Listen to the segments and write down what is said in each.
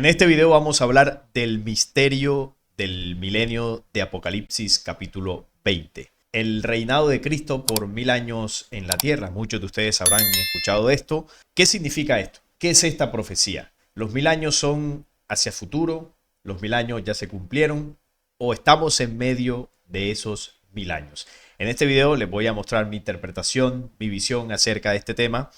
En este video vamos a hablar del misterio del milenio de Apocalipsis capítulo 20. El reinado de Cristo por 1000 años en la tierra. Muchos de ustedes habrán escuchado esto. ¿Qué significa esto? ¿Qué es esta profecía? ¿Los 1000 años son hacia futuro? ¿Los 1000 años ya se cumplieron? ¿O estamos en medio de esos 1000 años? En este video les voy a mostrar mi interpretación, mi visión acerca de este tema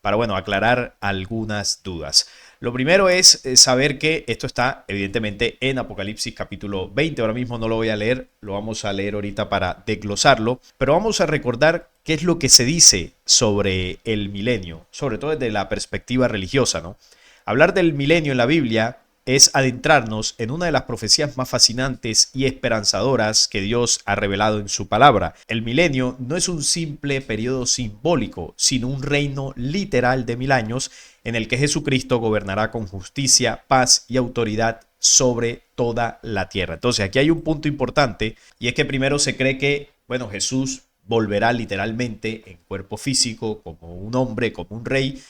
para, aclarar algunas dudas. Lo primero es saber que esto está evidentemente en Apocalipsis capítulo 20. Ahora mismo no lo voy a leer, lo vamos a leer ahorita para desglosarlo, pero vamos a recordar qué es lo que se dice sobre el milenio, sobre todo desde la perspectiva religiosa, ¿no? Hablar del milenio en la Biblia es adentrarnos en una de las profecías más fascinantes y esperanzadoras que Dios ha revelado en su palabra. El milenio no es un simple periodo simbólico, sino un reino literal de 1000 años en el que Jesucristo gobernará con justicia, paz y autoridad sobre toda la tierra. Entonces aquí hay un punto importante, y es que primero se cree que, Jesús volverá literalmente en cuerpo físico como un hombre, como un rey,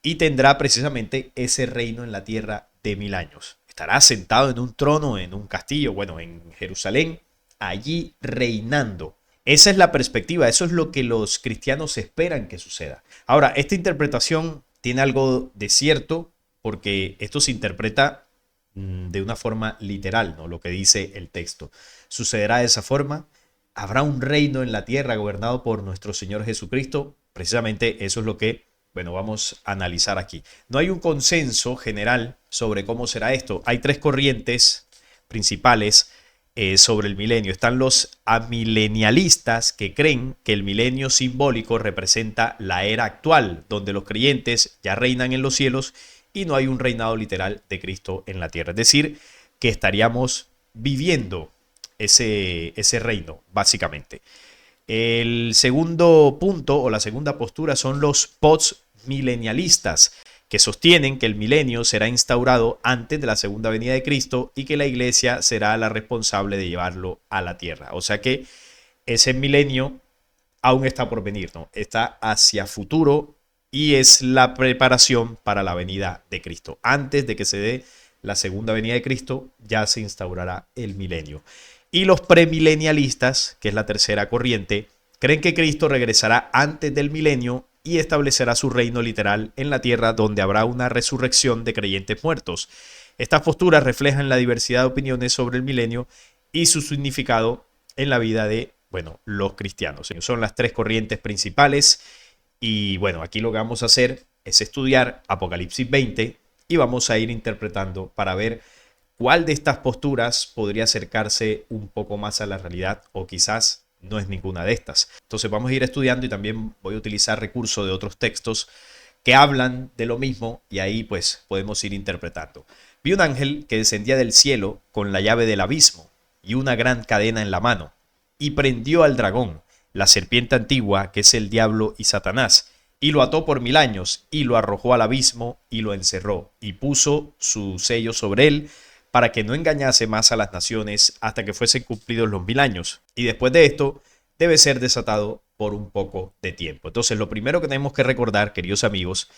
y tendrá precisamente ese reino en la tierra de 1000 años. Estará sentado en un trono, en un castillo, en Jerusalén, allí reinando. Esa es la perspectiva, eso es lo que los cristianos esperan que suceda. Ahora, esta interpretación tiene algo de cierto, porque esto se interpreta de una forma literal, ¿no? Lo que dice el texto. ¿Sucederá de esa forma? ¿Habrá un reino en la tierra gobernado por nuestro Señor Jesucristo? Precisamente eso es lo que vamos a analizar aquí. No hay un consenso general sobre cómo será esto. Hay tres corrientes principales sobre el milenio. Están los amilenialistas, que creen que el milenio simbólico representa la era actual, donde los creyentes ya reinan en los cielos y no hay un reinado literal de Cristo en la tierra. Es decir, que estaríamos viviendo ese reino, básicamente. El segundo punto o la segunda postura son los postmilenialistas, que sostienen que el milenio será instaurado antes de la segunda venida de Cristo y que la iglesia será la responsable de llevarlo a la tierra. O sea que ese milenio aún está por venir, ¿no? Está hacia futuro y es la preparación para la venida de Cristo. Antes de que se dé la segunda venida de Cristo, ya se instaurará el milenio. Y los premilenialistas, que es la tercera corriente, creen que Cristo regresará antes del milenio y establecerá su reino literal en la tierra, donde habrá una resurrección de creyentes muertos. Estas posturas reflejan la diversidad de opiniones sobre el milenio y su significado en la vida de, los cristianos. Son las tres corrientes principales y, aquí lo que vamos a hacer es estudiar Apocalipsis 20 y vamos a ir interpretando para ver cuál de estas posturas podría acercarse un poco más a la realidad o quizás no es ninguna de estas. Entonces vamos a ir estudiando y también voy a utilizar recursos de otros textos que hablan de lo mismo y ahí podemos ir interpretando. Vi un ángel que descendía del cielo con la llave del abismo y una gran cadena en la mano y prendió al dragón, la serpiente antigua, que es el diablo y Satanás, y lo ató por 1000 años y lo arrojó al abismo y lo encerró y puso su sello sobre él, para que no engañase más a las naciones hasta que fuesen cumplidos los 1000 años. Y después de esto, debe ser desatado por un poco de tiempo. Entonces, lo primero que tenemos que recordar, queridos amigos,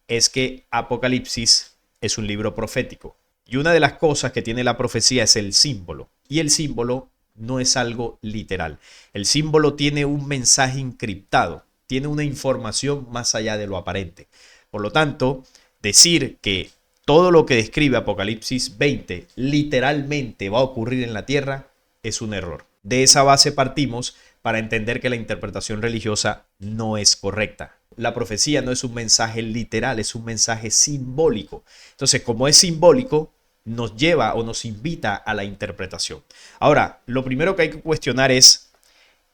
es que Apocalipsis es un libro profético. Y una de las cosas que tiene la profecía es el símbolo. Y el símbolo no es algo literal. El símbolo tiene un mensaje encriptado, tiene una información más allá de lo aparente. Por lo tanto, decir que todo lo que describe Apocalipsis 20 literalmente va a ocurrir en la tierra es un error. De esa base partimos para entender que la interpretación religiosa no es correcta. La profecía no es un mensaje literal, es un mensaje simbólico. Entonces, como es simbólico, nos lleva o nos invita a la interpretación. Ahora, lo primero que hay que cuestionar es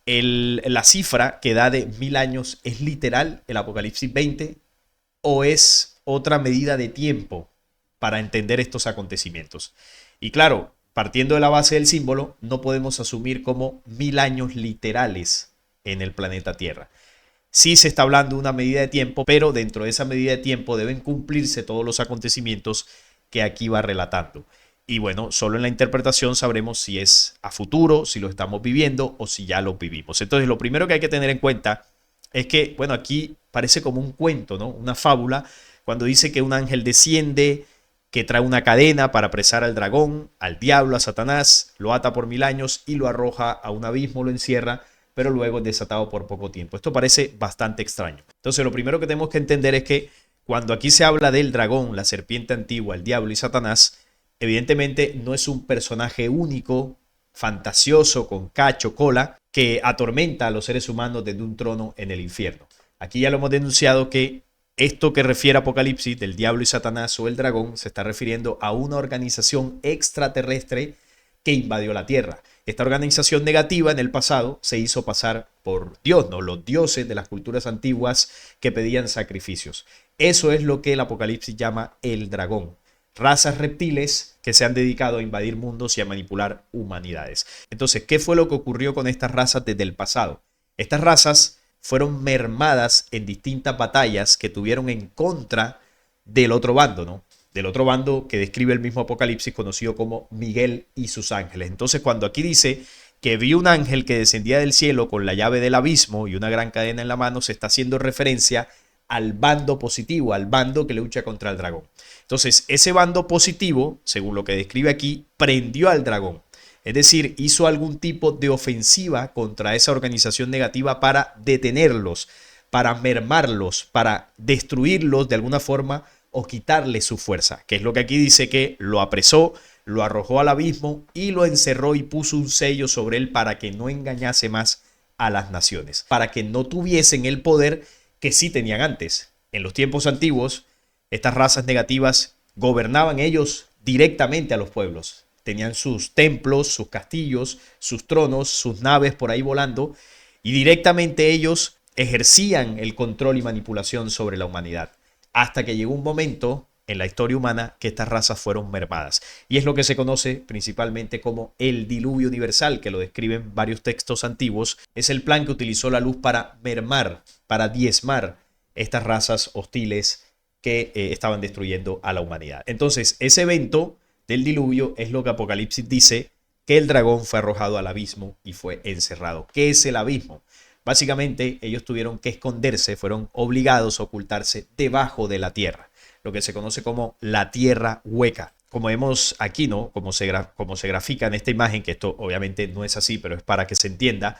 la cifra que da de 1000 años. ¿Es literal el Apocalipsis 20 o es otra medida de tiempo para entender estos acontecimientos? Y claro, partiendo de la base del símbolo, no podemos asumir como 1000 años literales en el planeta Tierra. Sí se está hablando de una medida de tiempo, pero dentro de esa medida de tiempo deben cumplirse todos los acontecimientos que aquí va relatando. Y solo en la interpretación sabremos si es a futuro, si lo estamos viviendo o si ya lo vivimos. Entonces, lo primero que hay que tener en cuenta es que, aquí parece como un cuento, ¿no? Una fábula, cuando dice que un ángel desciende que trae una cadena para apresar al dragón, al diablo, a Satanás, lo ata por 1000 años y lo arroja a un abismo, lo encierra, pero luego es desatado por poco tiempo. Esto parece bastante extraño. Entonces, lo primero que tenemos que entender es que cuando aquí se habla del dragón, la serpiente antigua, el diablo y Satanás, evidentemente no es un personaje único, fantasioso, con cacho, cola, que atormenta a los seres humanos desde un trono en el infierno. Aquí ya lo hemos denunciado que esto que refiere a Apocalipsis del diablo y Satanás o el dragón se está refiriendo a una organización extraterrestre que invadió la tierra. Esta organización negativa en el pasado se hizo pasar por Dios, ¿no? Los dioses de las culturas antiguas que pedían sacrificios. Eso es lo que el Apocalipsis llama el dragón. Razas reptiles que se han dedicado a invadir mundos y a manipular humanidades. Entonces, ¿qué fue lo que ocurrió con estas razas desde el pasado? Estas razas fueron mermadas en distintas batallas que tuvieron en contra del otro bando, ¿no? Del otro bando que describe el mismo Apocalipsis, conocido como Miguel y sus ángeles. Entonces, cuando aquí dice que vio un ángel que descendía del cielo con la llave del abismo y una gran cadena en la mano, se está haciendo referencia al bando positivo, al bando que lucha contra el dragón. Entonces, ese bando positivo, según lo que describe aquí, prendió al dragón. Es decir, hizo algún tipo de ofensiva contra esa organización negativa para detenerlos, para mermarlos, para destruirlos de alguna forma o quitarle su fuerza, que es lo que aquí dice que lo apresó, lo arrojó al abismo y lo encerró y puso un sello sobre él para que no engañase más a las naciones, para que no tuviesen el poder que sí tenían antes. En los tiempos antiguos, estas razas negativas gobernaban ellos directamente a los pueblos. Tenían sus templos, sus castillos, sus tronos, sus naves por ahí volando y directamente ellos ejercían el control y manipulación sobre la humanidad. Hasta que llegó un momento en la historia humana que estas razas fueron mermadas. Y es lo que se conoce principalmente como el diluvio universal, que lo describen varios textos antiguos. Es el plan que utilizó la luz para mermar, para diezmar estas razas hostiles que estaban destruyendo a la humanidad. Entonces, ese evento del diluvio es lo que Apocalipsis dice que el dragón fue arrojado al abismo y fue encerrado. ¿Qué es el abismo? Básicamente, ellos tuvieron que esconderse, fueron obligados a ocultarse debajo de la tierra, lo que se conoce como la tierra hueca. Como vemos aquí, ¿no? Como se grafica en esta imagen, que esto obviamente no es así, pero es para que se entienda,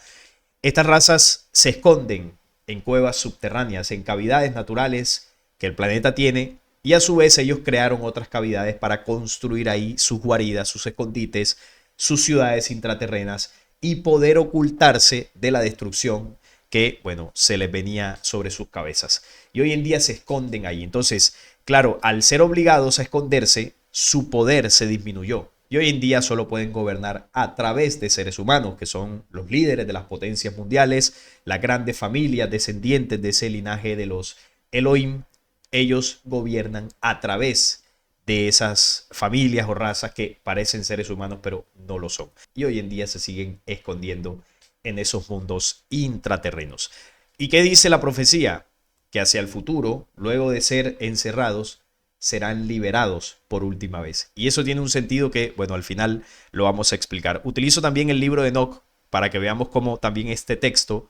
estas razas se esconden en cuevas subterráneas, en cavidades naturales que el planeta tiene, y a su vez ellos crearon otras cavidades para construir ahí sus guaridas, sus escondites, sus ciudades intraterrenas y poder ocultarse de la destrucción que, bueno, se les venía sobre sus cabezas. Y hoy en día se esconden ahí. Entonces, claro, al ser obligados a esconderse, su poder se disminuyó. Y hoy en día solo pueden gobernar a través de seres humanos, que son los líderes de las potencias mundiales, las grandes familias descendientes de ese linaje de los Elohim. Ellos gobiernan a través de esas familias o razas que parecen seres humanos, pero no lo son. Y hoy en día se siguen escondiendo en esos mundos intraterrenos. ¿Y qué dice la profecía? Que hacia el futuro, luego de ser encerrados, serán liberados por última vez. Y eso tiene un sentido que, bueno, al final lo vamos a explicar. Utilizo también el libro de Enoch para que veamos cómo también este texto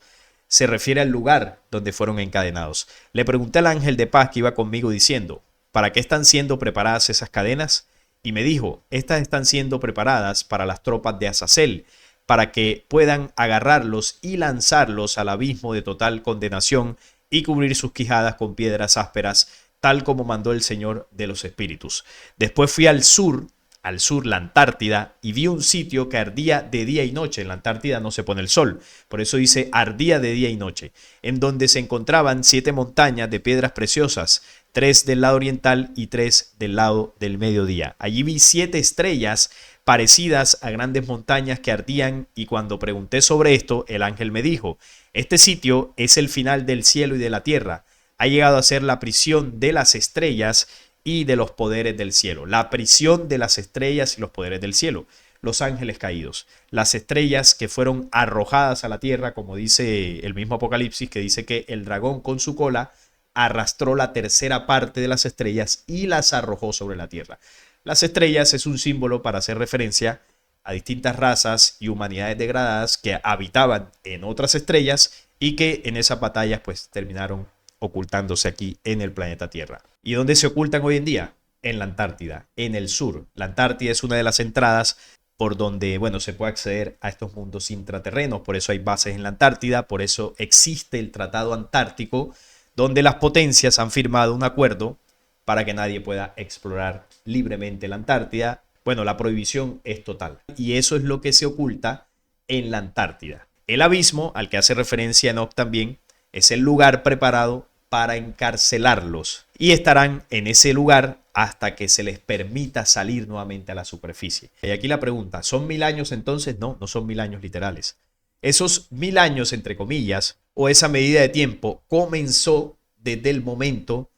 se refiere al lugar donde fueron encadenados. Le pregunté al ángel de paz que iba conmigo diciendo, ¿para qué están siendo preparadas esas cadenas? Y me dijo, estas están siendo preparadas para las tropas de Azazel, para que puedan agarrarlos y lanzarlos al abismo de total condenación y cubrir sus quijadas con piedras ásperas, tal como mandó el Señor de los Espíritus. Después fui al sur, la Antártida, y vi un sitio que ardía de día y noche. En la Antártida no se pone el sol, por eso dice ardía de día y noche, en donde se encontraban 7 montañas de piedras preciosas, 3 del lado oriental y 3 del lado del mediodía. Allí vi 7 estrellas parecidas a grandes montañas que ardían, y cuando pregunté sobre esto, el ángel me dijo, este sitio es el final del cielo y de la tierra. Ha llegado a ser la prisión de las estrellas y de los poderes del cielo. La prisión de las estrellas y los poderes del cielo. Los ángeles caídos. Las estrellas que fueron arrojadas a la tierra, como dice el mismo Apocalipsis, que dice que el dragón con su cola arrastró la tercera parte de las estrellas y las arrojó sobre la tierra. Las estrellas es un símbolo para hacer referencia a distintas razas y humanidades degradadas que habitaban en otras estrellas y que en esas batallas pues terminaron ocultándose aquí en el planeta Tierra. ¿Y dónde se ocultan hoy en día? En la Antártida, en el sur. La Antártida es una de las entradas por donde, bueno, se puede acceder a estos mundos intraterrenos. Por eso hay bases en la Antártida, por eso existe el Tratado Antártico, donde las potencias han firmado un acuerdo para que nadie pueda explorar libremente la Antártida. Bueno, la prohibición es total. Y eso es lo que se oculta en la Antártida. El abismo, al que hace referencia Enoch también, es el lugar preparado para encarcelarlos. Y estarán en ese lugar hasta que se les permita salir nuevamente a la superficie. Y aquí la pregunta, ¿son 1000 años entonces? No, no son 1000 años literales. Esos 1000 años, entre comillas, o esa medida de tiempo, comenzó desde el momento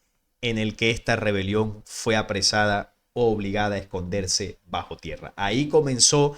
en el que esta rebelión fue apresada o obligada a esconderse bajo tierra. Ahí comenzó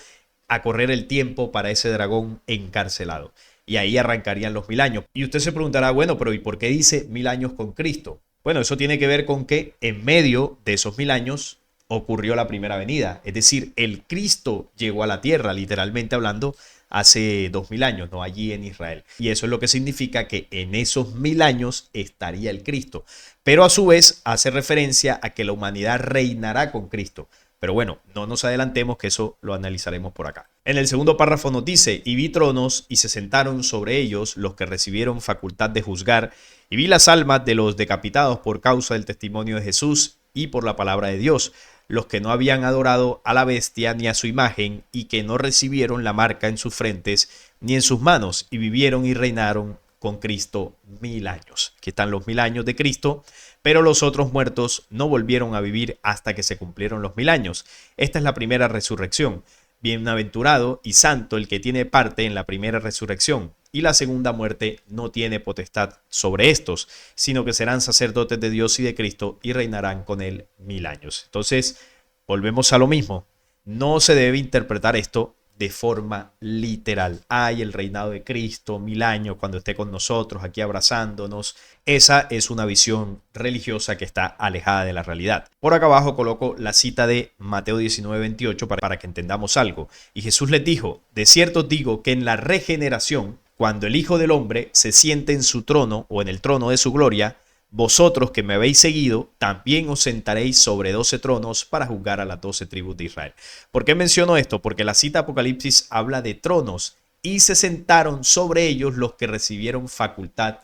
a correr el tiempo para ese dragón encarcelado. Y ahí arrancarían los 1000 años. Y usted se preguntará, bueno, pero ¿y por qué dice 1000 años con Cristo? Bueno, eso tiene que ver con que en medio de esos 1000 años ocurrió la primera venida. Es decir, el Cristo llegó a la tierra, literalmente hablando, hace 2000 años, ¿no? Allí en Israel. Y eso es lo que significa que en esos 1000 años estaría el Cristo. Pero a su vez hace referencia a que la humanidad reinará con Cristo. Pero bueno, no nos adelantemos, que eso lo analizaremos por acá. En el segundo párrafo nos dice, y vi tronos y se sentaron sobre ellos los que recibieron facultad de juzgar, y vi las almas de los decapitados por causa del testimonio de Jesús y por la palabra de Dios, los que no habían adorado a la bestia ni a su imagen, y que no recibieron la marca en sus frentes ni en sus manos, y vivieron y reinaron con Cristo 1000 años. Aquí están los 1000 años de Cristo, pero los otros muertos no volvieron a vivir hasta que se cumplieron los 1000 años. Esta es la primera resurrección. Bienaventurado y santo el que tiene parte en la primera resurrección, y la segunda muerte no tiene potestad sobre estos, sino que serán sacerdotes de Dios y de Cristo y reinarán con él 1000 años. Entonces, volvemos a lo mismo. No se debe interpretar esto de forma literal. Hay el reinado de Cristo, 1000 años, cuando esté con nosotros, aquí abrazándonos. Esa es una visión religiosa que está alejada de la realidad. Por acá abajo coloco la cita de Mateo 19:28 para que entendamos algo. Y Jesús les dijo, de cierto os digo que en la regeneración, cuando el Hijo del Hombre se siente en su trono o en el trono de su gloria, vosotros que me habéis seguido, también os sentaréis sobre 12 tronos para juzgar a las 12 tribus de Israel. ¿Por qué menciono esto? Porque la cita Apocalipsis habla de tronos y se sentaron sobre ellos los que recibieron facultad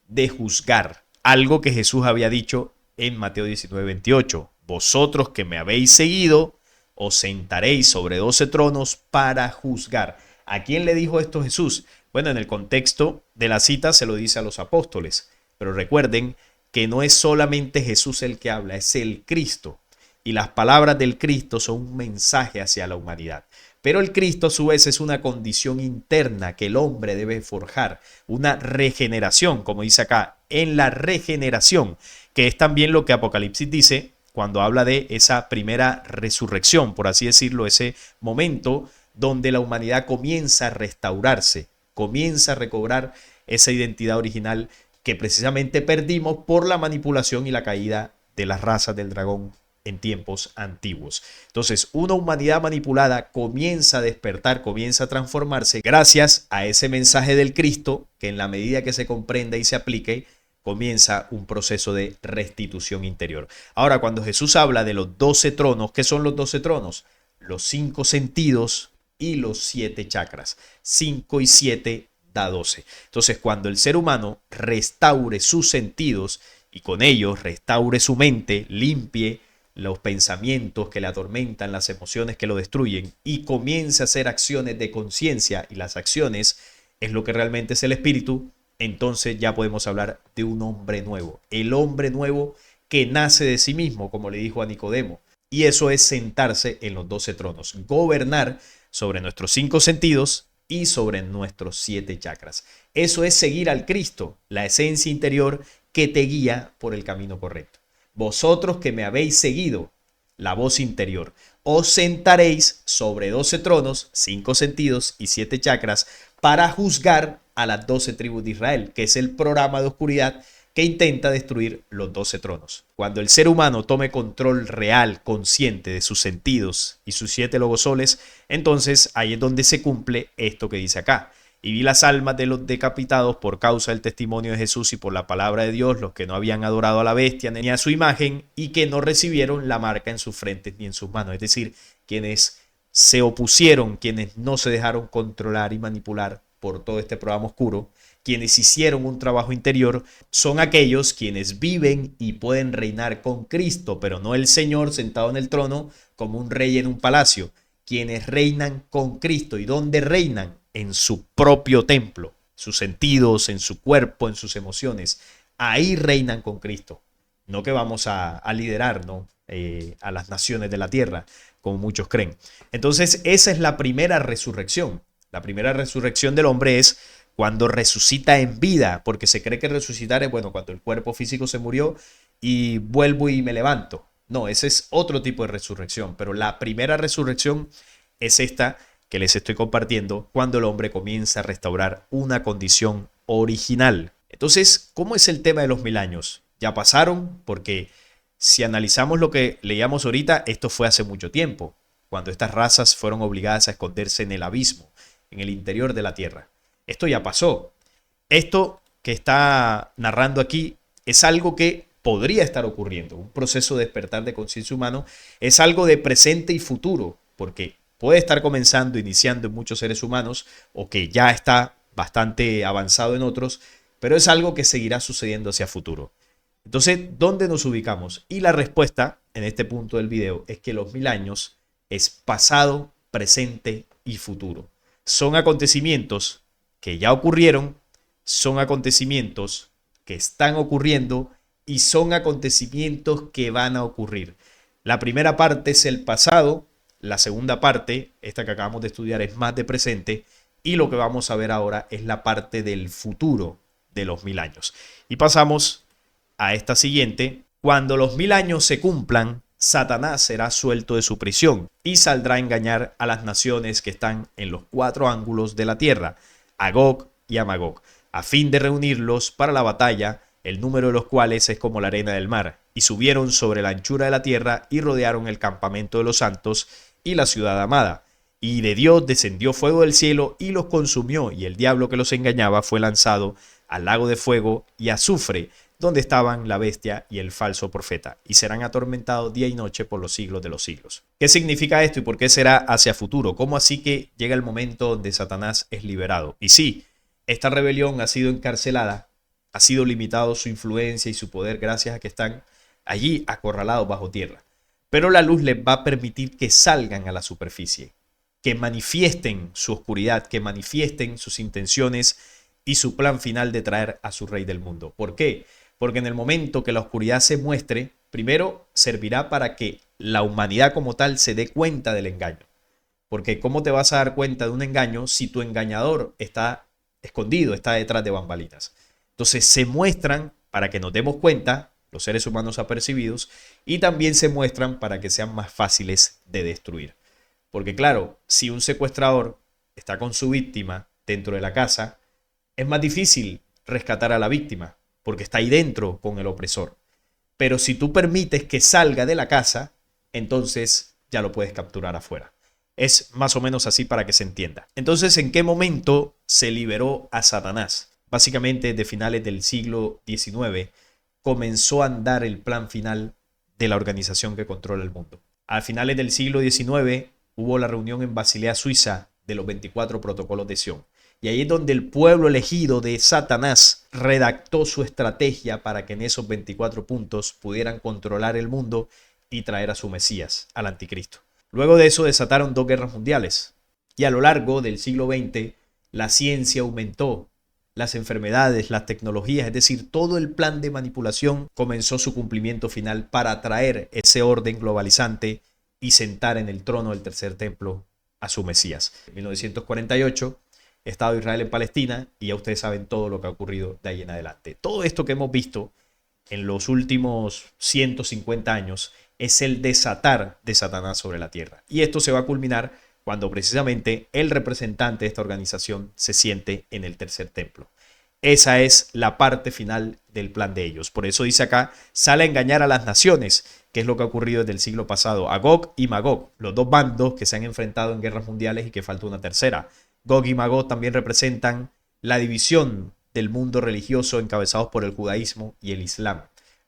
de juzgar. Algo que Jesús había dicho en Mateo 19:28. Vosotros que me habéis seguido, os sentaréis sobre 12 tronos para juzgar. ¿A quién le dijo esto Jesús? Bueno, en el contexto de la cita se lo dice a los apóstoles. Pero recuerden que no es solamente Jesús el que habla, es el Cristo. Y las palabras del Cristo son un mensaje hacia la humanidad. Pero el Cristo a su vez es una condición interna que el hombre debe forjar, una regeneración, como dice acá, en la regeneración, que es también lo que Apocalipsis dice cuando habla de esa primera resurrección, por así decirlo, ese momento donde la humanidad comienza a restaurarse, comienza a recobrar esa identidad original que precisamente perdimos por la manipulación y la caída de las razas del dragón en tiempos antiguos. Entonces, una humanidad manipulada comienza a despertar, comienza a transformarse gracias a ese mensaje del Cristo que en la medida que se comprenda y se aplique, comienza un proceso de restitución interior. Ahora, cuando Jesús habla de los 12 tronos, ¿qué son los 12 tronos? Los 5 sentidos y los 7 chakras. 5 y 7 da 12. Entonces, cuando el ser humano restaure sus sentidos y con ellos restaure su mente, limpie los pensamientos que le atormentan, las emociones que lo destruyen y comience a hacer acciones de conciencia, y las acciones es lo que realmente es el espíritu, entonces ya podemos hablar de un hombre nuevo. El hombre nuevo que nace de sí mismo, como le dijo a Nicodemo. Y eso es sentarse en los 12 tronos, gobernar sobre nuestros 5 sentidos y sobre nuestros 7 chakras. Eso es seguir al Cristo, la esencia interior que te guía por el camino correcto. Vosotros que me habéis seguido, la voz interior, os sentaréis sobre 12 tronos, 5 sentidos y 7 chakras para juzgar a las 12 tribus de Israel, que es el programa de oscuridad que intenta destruir los 12 tronos. Cuando el ser humano tome control real, consciente de sus sentidos y sus 7 logosoles, entonces ahí es donde se cumple esto que dice acá. Y vi las almas de los decapitados por causa del testimonio de Jesús y por la palabra de Dios, los que no habían adorado a la bestia ni a su imagen y que no recibieron la marca en sus frentes ni en sus manos. Es decir, quienes se opusieron, quienes no se dejaron controlar y manipular por todo este programa oscuro, quienes hicieron un trabajo interior, son aquellos quienes viven y pueden reinar con Cristo, pero no el Señor sentado en el trono como un rey en un palacio. Quienes reinan con Cristo. ¿Y dónde reinan? En su propio templo, sus sentidos, en su cuerpo, en sus emociones. Ahí reinan con Cristo. No que vamos a liderar, ¿no? A las naciones de la tierra, como muchos creen. Entonces, esa es la primera resurrección. La primera resurrección del hombre es cuando resucita en vida, porque se cree que resucitar es, bueno, cuando el cuerpo físico se murió y vuelvo y me levanto. No, ese es otro tipo de resurrección, pero la primera resurrección es esta que les estoy compartiendo cuando el hombre comienza a restaurar una condición original. Entonces, ¿cómo es el tema de los 1000 años? Ya pasaron, porque si analizamos lo que leíamos ahorita, esto fue hace mucho tiempo, cuando estas razas fueron obligadas a esconderse en el abismo, en el interior de la tierra. Esto ya pasó. Esto que está narrando aquí es algo que podría estar ocurriendo. Un proceso de despertar de conciencia humano es algo de presente y futuro, porque puede estar comenzando, iniciando en muchos seres humanos, o que ya está bastante avanzado en otros, pero es algo que seguirá sucediendo hacia futuro. Entonces, ¿dónde nos ubicamos? Y la respuesta en este punto del video es que los 1000 años es pasado, presente y futuro. Son acontecimientos que ya ocurrieron, son acontecimientos que están ocurriendo y son acontecimientos que van a ocurrir. La primera parte es el pasado, la segunda parte, esta que acabamos de estudiar, es más de presente, y lo que vamos a ver ahora es la parte del futuro de los 1000 años. Y pasamos a esta siguiente. Cuando los 1000 años se cumplan, Satanás será suelto de su prisión y saldrá a engañar a las naciones que están en los 4 ángulos de la tierra, a Gog y a Magog, a fin de reunirlos para la batalla, el número de los cuales es como la arena del mar. Y subieron sobre la anchura de la tierra y rodearon el campamento de los santos y la ciudad amada. Y de Dios descendió fuego del cielo y los consumió, y el diablo que los engañaba fue lanzado al lago de fuego y azufre, donde estaban la bestia y el falso profeta, y serán atormentados día y noche por los siglos de los siglos. ¿Qué significa esto y por qué será hacia futuro? ¿Cómo así que llega el momento donde Satanás es liberado? Y sí, esta rebelión ha sido encarcelada, ha sido limitado su influencia y su poder gracias a que están allí acorralados bajo tierra. Pero la luz les va a permitir que salgan a la superficie, que manifiesten su oscuridad, que manifiesten sus intenciones y su plan final de traer a su rey del mundo. ¿Por qué? Porque en el momento que la oscuridad se muestre, primero servirá para que la humanidad como tal se dé cuenta del engaño. Porque ¿cómo te vas a dar cuenta de un engaño si tu engañador está escondido, está detrás de bambalinas? Entonces se muestran para que nos demos cuenta, los seres humanos apercibidos, y también se muestran para que sean más fáciles de destruir. Porque claro, si un secuestrador está con su víctima dentro de la casa, es más difícil rescatar a la víctima, porque está ahí dentro con el opresor. Pero si tú permites que salga de la casa, entonces ya lo puedes capturar afuera. Es más o menos así para que se entienda. Entonces, ¿en qué momento se liberó a Satanás? Básicamente, de finales del siglo XIX, comenzó a andar el plan final de la organización que controla el mundo. A finales del siglo XIX hubo la reunión en Basilea, Suiza, de los 24 protocolos de Sion. Y ahí es donde el pueblo elegido de Satanás redactó su estrategia para que en esos 24 puntos pudieran controlar el mundo y traer a su Mesías, al anticristo. Luego de eso desataron 2 guerras mundiales. Y a lo largo del siglo XX, la ciencia aumentó, las enfermedades, las tecnologías, es decir, todo el plan de manipulación comenzó su cumplimiento final para traer ese orden globalizante y sentar en el trono del tercer templo a su Mesías. En 1948, Estado de Israel en Palestina, y ya ustedes saben todo lo que ha ocurrido de ahí en adelante. Todo esto que hemos visto en los últimos 150 años es el desatar de Satanás sobre la tierra. Y esto se va a culminar cuando precisamente el representante de esta organización se siente en el tercer templo. Esa es la parte final del plan de ellos. Por eso dice acá, sale a engañar a las naciones, que es lo que ha ocurrido desde el siglo pasado, a Gog y Magog, los 2 bandos que se han enfrentado en guerras mundiales y que falta una tercera, Gog y Magog también representan la división del mundo religioso encabezados por el judaísmo y el islam,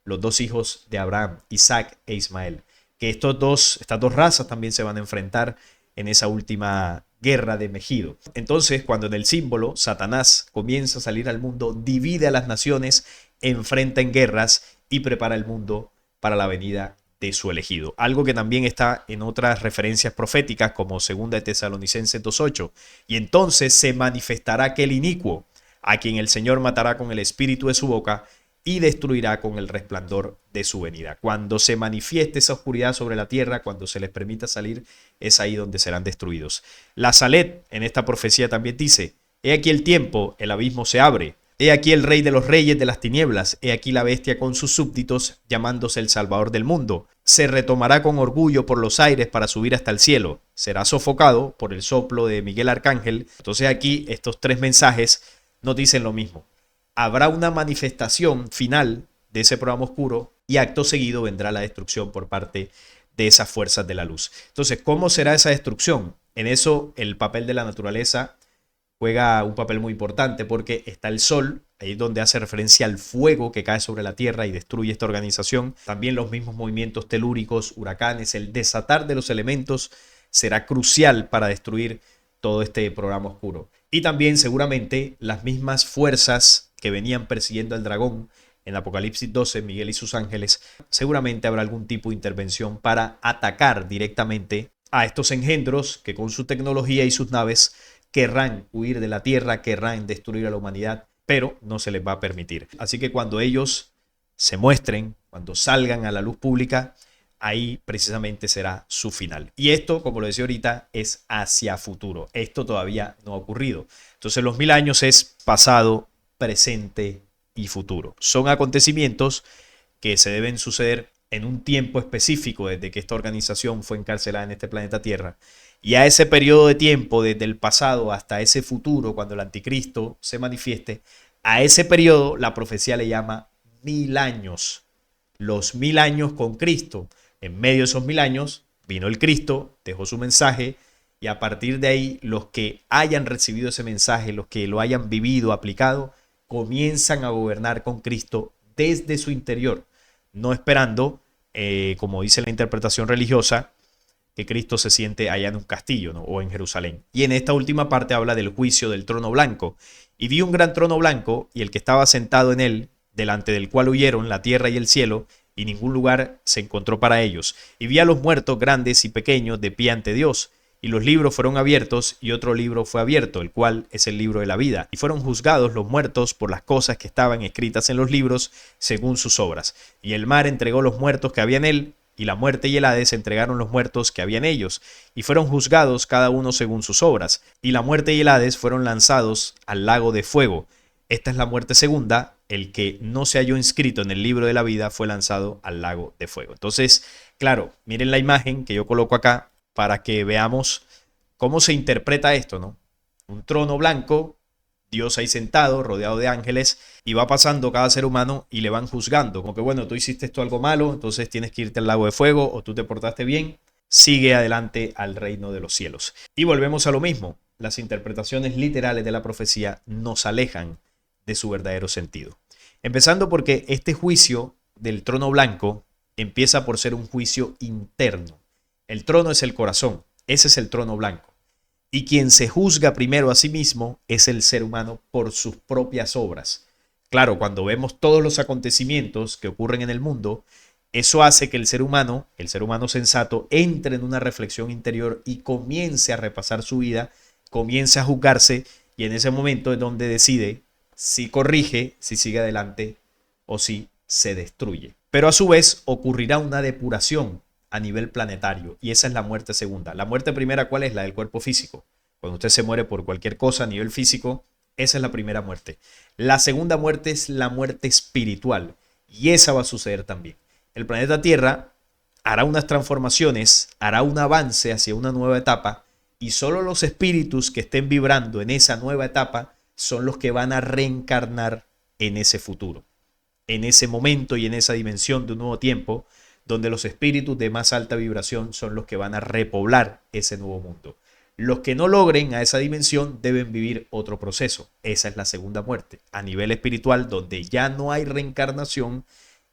los dos hijos de Abraham, Isaac e Ismael, que estas dos razas también se van a enfrentar en esa última guerra de Megido. Entonces, cuando en el símbolo Satanás comienza a salir al mundo, divide a las naciones, enfrenta en guerras y prepara el mundo para la venida de su elegido. Algo que también está en otras referencias proféticas como 2 de Tesalonicenses 2:8. Y entonces se manifestará aquel inicuo, a quien el Señor matará con el espíritu de su boca y destruirá con el resplandor de su venida. Cuando se manifieste esa oscuridad sobre la tierra, cuando se les permita salir, es ahí donde serán destruidos. La Salet en esta profecía también dice: he aquí el tiempo, el abismo se abre. He aquí el rey de los reyes de las tinieblas. He aquí la bestia con sus súbditos, llamándose el Salvador del mundo. Se retomará con orgullo por los aires para subir hasta el cielo. Será sofocado por el soplo de Miguel Arcángel. Entonces aquí estos tres mensajes nos dicen lo mismo. Habrá una manifestación final de ese programa oscuro y acto seguido vendrá la destrucción por parte de esas fuerzas de la luz. Entonces, ¿cómo será esa destrucción? En eso el papel de la naturaleza juega un papel muy importante porque está el sol, ahí es donde hace referencia al fuego que cae sobre la tierra y destruye esta organización. También los mismos movimientos telúricos, huracanes, el desatar de los elementos será crucial para destruir todo este programa oscuro. Y también seguramente las mismas fuerzas que venían persiguiendo al dragón en Apocalipsis 12, Miguel y sus ángeles, seguramente habrá algún tipo de intervención para atacar directamente a estos engendros que con su tecnología y sus naves querrán huir de la tierra, querrán destruir a la humanidad, pero no se les va a permitir. Así que cuando ellos se muestren, cuando salgan a la luz pública, ahí precisamente será su final. Y esto, como lo decía ahorita, es hacia futuro. Esto todavía no ha ocurrido. Entonces los 1000 años es pasado, presente y futuro. Son acontecimientos que se deben suceder en un tiempo específico desde que esta organización fue encarcelada en este planeta Tierra. Y a ese periodo de tiempo, desde el pasado hasta ese futuro, cuando el anticristo se manifieste, a ese periodo la profecía le llama 1000 años. Los 1000 años con Cristo. En medio de esos 1000 años vino el Cristo, dejó su mensaje y a partir de ahí los que hayan recibido ese mensaje, los que lo hayan vivido, aplicado, comienzan a gobernar con Cristo desde su interior, no esperando, como dice la interpretación religiosa, que Cristo se siente allá en un castillo, ¿no? O en Jerusalén. Y en esta última parte habla del juicio del trono blanco. Y vi un gran trono blanco y el que estaba sentado en él, delante del cual huyeron la tierra y el cielo, y ningún lugar se encontró para ellos. Y vi a los muertos grandes y pequeños de pie ante Dios. Y los libros fueron abiertos y otro libro fue abierto, el cual es el libro de la vida. Y fueron juzgados los muertos por las cosas que estaban escritas en los libros según sus obras. Y el mar entregó los muertos que había en él, y la muerte y el Hades entregaron los muertos que había en ellos. Y fueron juzgados cada uno según sus obras. Y la muerte y el Hades fueron lanzados al lago de fuego. Esta es la muerte segunda. El que no se halló inscrito en el libro de la vida fue lanzado al lago de fuego. Entonces, claro, miren la imagen que yo coloco acá para que veamos cómo se interpreta esto, ¿no? Un trono blanco, Dios ahí sentado, rodeado de ángeles, y va pasando cada ser humano y le van juzgando. Como que, bueno, tú hiciste esto algo malo, entonces tienes que irte al lago de fuego, o tú te portaste bien, sigue adelante al reino de los cielos. Y volvemos a lo mismo. Las interpretaciones literales de la profecía nos alejan de su verdadero sentido. Empezando porque este juicio del trono blanco empieza por ser un juicio interno. El trono es el corazón, ese es el trono blanco. Y quien se juzga primero a sí mismo es el ser humano por sus propias obras. Claro, cuando vemos todos los acontecimientos que ocurren en el mundo, eso hace que el ser humano sensato, entre en una reflexión interior y comience a repasar su vida, comience a juzgarse y en ese momento es donde decide si corrige, si sigue adelante o si se destruye. Pero a su vez ocurrirá una depuración a nivel planetario y esa es la muerte segunda. La muerte primera, ¿cuál es? La del cuerpo físico. Cuando usted se muere por cualquier cosa a nivel físico, esa es la primera muerte. La segunda muerte es la muerte espiritual y esa va a suceder también. El planeta Tierra hará unas transformaciones, hará un avance hacia una nueva etapa y solo los espíritus que estén vibrando en esa nueva etapa son los que van a reencarnar en ese futuro, en ese momento y en esa dimensión de un nuevo tiempo, donde los espíritus de más alta vibración son los que van a repoblar ese nuevo mundo. Los que no logren a esa dimensión deben vivir otro proceso. Esa es la segunda muerte, a nivel espiritual, donde ya no hay reencarnación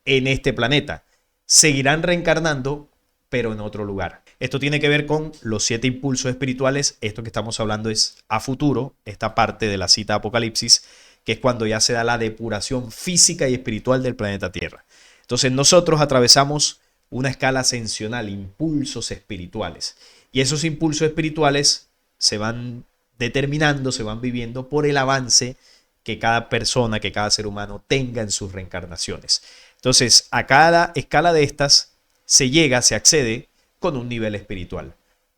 en este planeta. Seguirán reencarnando, pero en otro lugar. Esto tiene que ver con los 7 impulsos espirituales. Esto que estamos hablando es a futuro, esta parte de la cita Apocalipsis, que es cuando ya se da la depuración física y espiritual del planeta Tierra. Entonces nosotros atravesamos una escala ascensional, impulsos espirituales. Y esos impulsos espirituales se van determinando, se van viviendo por el avance que cada persona, que cada ser humano tenga en sus reencarnaciones. Entonces, a cada escala de estas se llega, se accede con un nivel espiritual.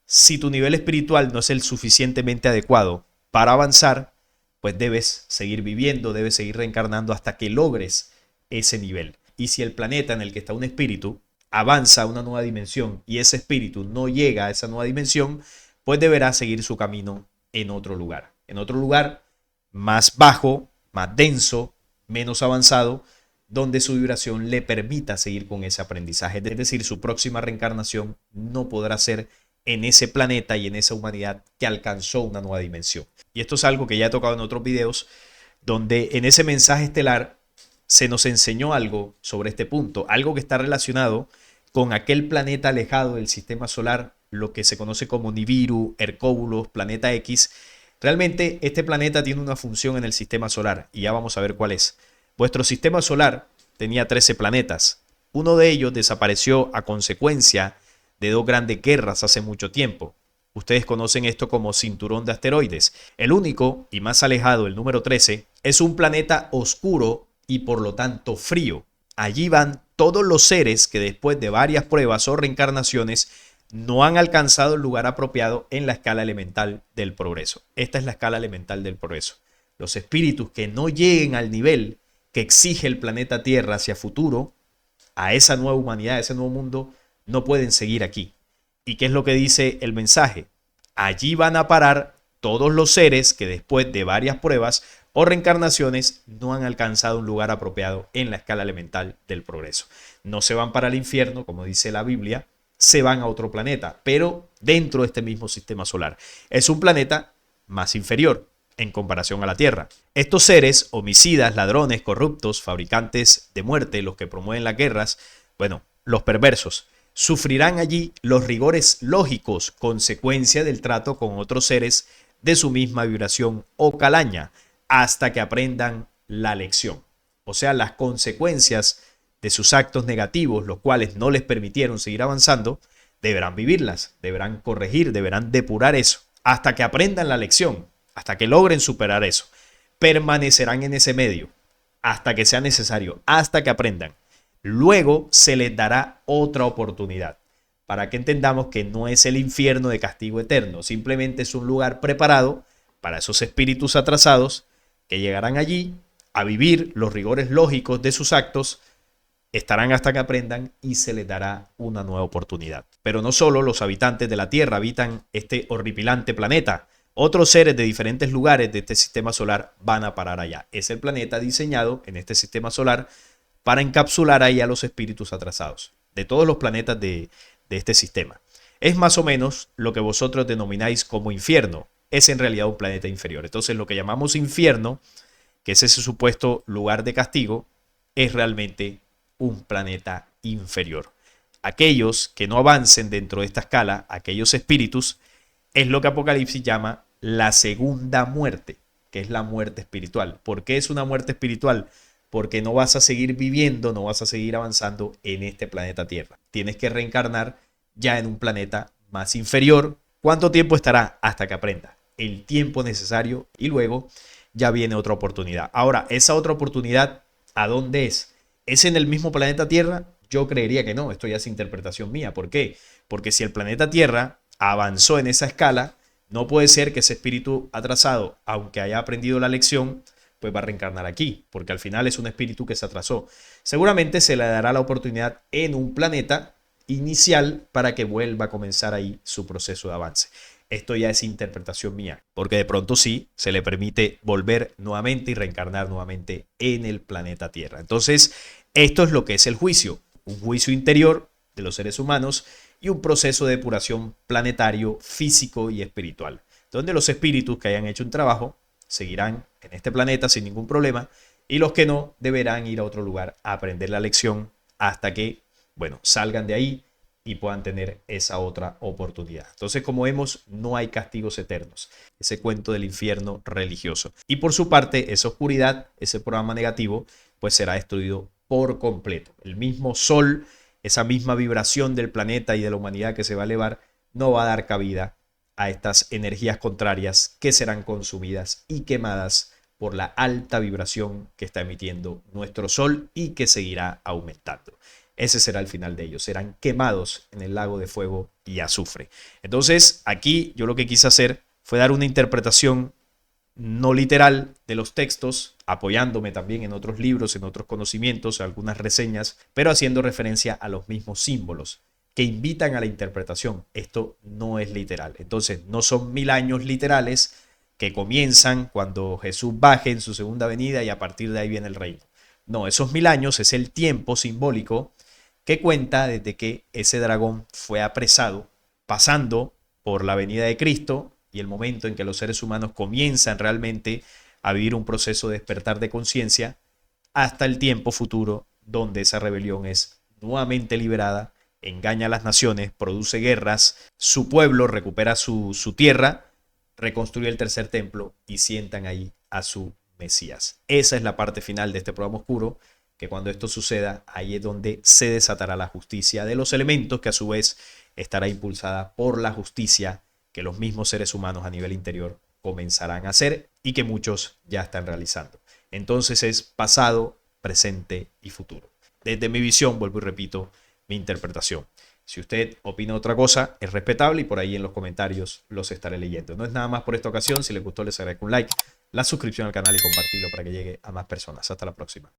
Si tu nivel espiritual no es el suficientemente adecuado para avanzar, pues debes seguir viviendo, debes seguir reencarnando hasta que logres ese nivel. Y si el planeta en el que está un espíritu avanza a una nueva dimensión y ese espíritu no llega a esa nueva dimensión, pues deberá seguir su camino en otro lugar más bajo, más denso, menos avanzado, donde su vibración le permita seguir con ese aprendizaje. Es decir, su próxima reencarnación no podrá ser en ese planeta y en esa humanidad que alcanzó una nueva dimensión. Y esto es algo que ya he tocado en otros videos, donde en ese mensaje estelar se nos enseñó algo sobre este punto, algo que está relacionado con aquel planeta alejado del sistema solar, lo que se conoce como Nibiru, Hercóbulos, Planeta X. Realmente este planeta tiene una función en el sistema solar y ya vamos a ver cuál es. Vuestro sistema solar tenía 13 planetas. Uno de ellos desapareció a consecuencia de 2 grandes guerras hace mucho tiempo. Ustedes conocen esto como cinturón de asteroides. El único y más alejado, el número 13, es un planeta oscuro y por lo tanto frío. Allí van todos los seres que después de varias pruebas o reencarnaciones no han alcanzado el lugar apropiado en la escala elemental del progreso. Esta es la escala elemental del progreso. Los espíritus que no lleguen al nivel que exige el planeta Tierra hacia futuro, a esa nueva humanidad, a ese nuevo mundo, no pueden seguir aquí. ¿Y qué es lo que dice el mensaje? Allí van a parar todos los seres que después de varias pruebas o reencarnaciones no han alcanzado un lugar apropiado en la escala elemental del progreso. No se van para el infierno, como dice la Biblia, se van a otro planeta, pero dentro de este mismo sistema solar. Es un planeta más inferior en comparación a la Tierra. Estos seres, homicidas, ladrones, corruptos, fabricantes de muerte, los que promueven las guerras, bueno, los perversos, sufrirán allí los rigores lógicos, consecuencia del trato con otros seres de su misma vibración o calaña, hasta que aprendan la lección. O sea, las consecuencias de sus actos negativos, los cuales no les permitieron seguir avanzando, deberán vivirlas, deberán corregir, deberán depurar eso, hasta que aprendan la lección, hasta que logren superar eso. Permanecerán en ese medio, hasta que sea necesario, hasta que aprendan. Luego se les dará otra oportunidad, para que entendamos que no es el infierno de castigo eterno, simplemente es un lugar preparado para esos espíritus atrasados que llegarán allí a vivir los rigores lógicos de sus actos, estarán hasta que aprendan y se les dará una nueva oportunidad. Pero no solo los habitantes de la Tierra habitan este horripilante planeta, otros seres de diferentes lugares de este sistema solar van a parar allá. Es el planeta diseñado en este sistema solar para encapsular ahí a los espíritus atrasados de todos los planetas de este sistema. Es más o menos lo que vosotros denomináis como infierno. Es en realidad un planeta inferior. Entonces lo que llamamos infierno, que es ese supuesto lugar de castigo, es realmente un planeta inferior. Aquellos que no avancen dentro de esta escala, aquellos espíritus, es lo que Apocalipsis llama la segunda muerte, que es la muerte espiritual. ¿Por qué es una muerte espiritual? Porque no vas a seguir viviendo, no vas a seguir avanzando en este planeta Tierra. Tienes que reencarnar ya en un planeta más inferior. ¿Cuánto tiempo estará? Hasta que aprenda el tiempo necesario y luego ya viene otra oportunidad. Ahora, esa otra oportunidad, ¿a dónde es? ¿Es en el mismo planeta Tierra? Yo creería que no, esto ya es interpretación mía. ¿Por qué? Porque si el planeta Tierra avanzó en esa escala, no puede ser que ese espíritu atrasado, aunque haya aprendido la lección, pues va a reencarnar aquí, porque al final es un espíritu que se atrasó. Seguramente se le dará la oportunidad en un planeta inicial para que vuelva a comenzar ahí su proceso de avance. Esto ya es interpretación mía, porque de pronto sí se le permite volver nuevamente y reencarnar nuevamente en el planeta Tierra. Entonces, esto es lo que es el juicio, un juicio interior de los seres humanos y un proceso de depuración planetario, físico y espiritual, donde los espíritus que hayan hecho un trabajo seguirán en este planeta sin ningún problema y los que no deberán ir a otro lugar a aprender la lección hasta que, bueno, salgan de ahí y puedan tener esa otra oportunidad. Entonces, como vemos, no hay castigos eternos. Ese cuento del infierno religioso. Y por su parte, esa oscuridad, ese programa negativo, pues será destruido por completo. El mismo sol, esa misma vibración del planeta y de la humanidad que se va a elevar, no va a dar cabida a estas energías contrarias que serán consumidas y quemadas por la alta vibración que está emitiendo nuestro sol y que seguirá aumentando. Ese será el final de ellos. Serán quemados en el lago de fuego y azufre. Entonces, aquí yo lo que quise hacer fue dar una interpretación no literal de los textos, apoyándome también en otros libros, en otros conocimientos, algunas reseñas, pero haciendo referencia a los mismos símbolos que invitan a la interpretación. Esto no es literal. Entonces, no son 1000 años literales que comienzan cuando Jesús baje en su segunda venida y a partir de ahí viene el reino. No, esos 1000 años es el tiempo simbólico que cuenta desde que ese dragón fue apresado, pasando por la venida de Cristo y el momento en que los seres humanos comienzan realmente a vivir un proceso de despertar de conciencia, hasta el tiempo futuro donde esa rebelión es nuevamente liberada, engaña a las naciones, produce guerras, su pueblo recupera su tierra, reconstruye el tercer templo y sientan ahí a su Mesías. Esa es la parte final de este programa oscuro, que cuando esto suceda, ahí es donde se desatará la justicia de los elementos, que a su vez estará impulsada por la justicia que los mismos seres humanos a nivel interior comenzarán a hacer y que muchos ya están realizando. Entonces es pasado, presente y futuro. Desde mi visión, vuelvo y repito, mi interpretación. Si usted opina otra cosa, es respetable y por ahí en los comentarios los estaré leyendo. No es nada más por esta ocasión. Si les gustó, les agradezco un like, la suscripción al canal y compartirlo para que llegue a más personas. Hasta la próxima.